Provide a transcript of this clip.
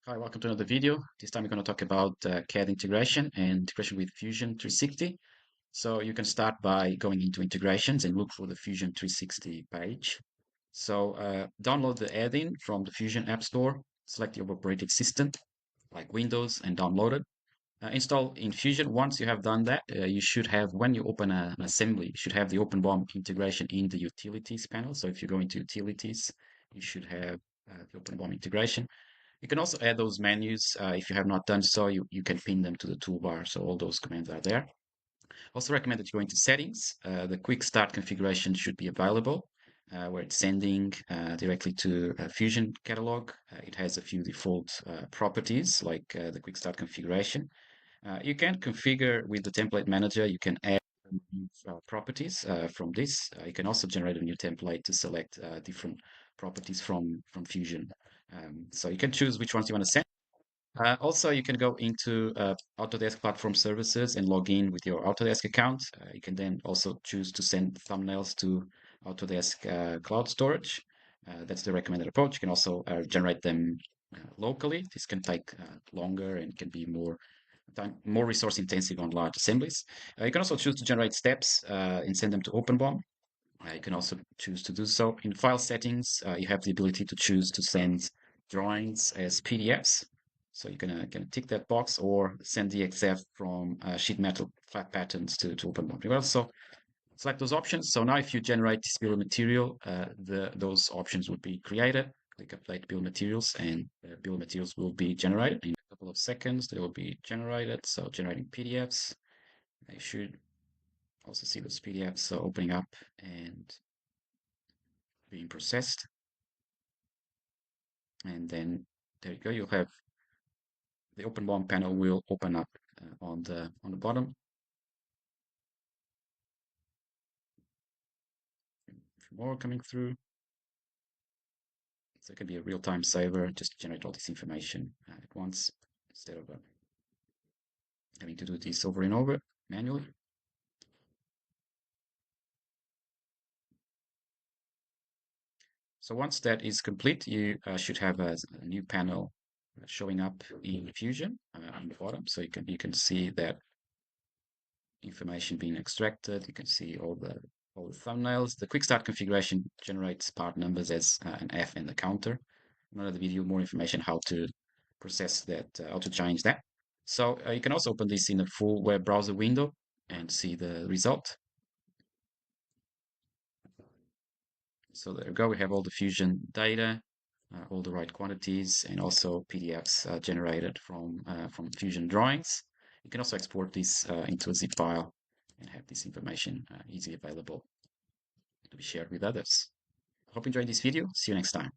Hi, welcome to another video. This time we're going to talk about CAD integration and integration with Fusion 360. So you can start by going into integrations and look for the Fusion 360 page. So download the add-in from the Fusion App Store, select your operating system like Windows and download it. Install in Fusion. Once you have done that, you should have, when you open an assembly, you should have the OpenBOM integration in the Utilities panel. So if you go into Utilities, you should have the OpenBOM integration. You can also add those menus. If you have not done so, you can pin them to the toolbar. So all those commands are there. Also recommend that you go into settings. The quick start configuration should be available where it's sending directly to Fusion catalog. It has a few default properties like the quick start configuration. You can configure with the template manager. You can add properties from this. You can also generate a new template to select different properties from Fusion. So you can choose which ones you want to send. Also, you can go into Autodesk Platform Services and log in with your Autodesk account. You can then also choose to send thumbnails to Autodesk Cloud Storage. That's the recommended approach. You can also generate them locally. This can take longer and can be more resource intensive on large assemblies. You can also choose to generate steps and send them to OpenBOM. You can also choose to do so. In file settings, you have the ability to choose to send drawings as PDFs. So you're gonna tick that box or send the XF from sheet metal flat patterns to OpenBOM. You can also select those options. So now if you generate this bill of material, those options would be created. Click update bill of materials and bill of materials will be generated in a couple of seconds. They will be generated. So generating PDFs. They should also see those PDFs opening up and being processed. And then there you go. You'll have the OpenBOM panel will open up on the bottom. A few more coming through. So it can be a real-time saver, just generate all this information at once instead of having to do this over and over manually. So once that is complete, you should have a new panel showing up in Fusion on the bottom. So you can see that information being extracted. You can see all the thumbnails. The quick start configuration generates part numbers as an F and the counter. Another video, more information how to process that, how to change that. So you can also open this in a full web browser window and see the result. So there we go. We have all the Fusion data, all the right quantities, and also PDFs generated from Fusion drawings. You can also export this into a zip file and have this information easily available to be shared with others. I hope you enjoyed this video. See you next time.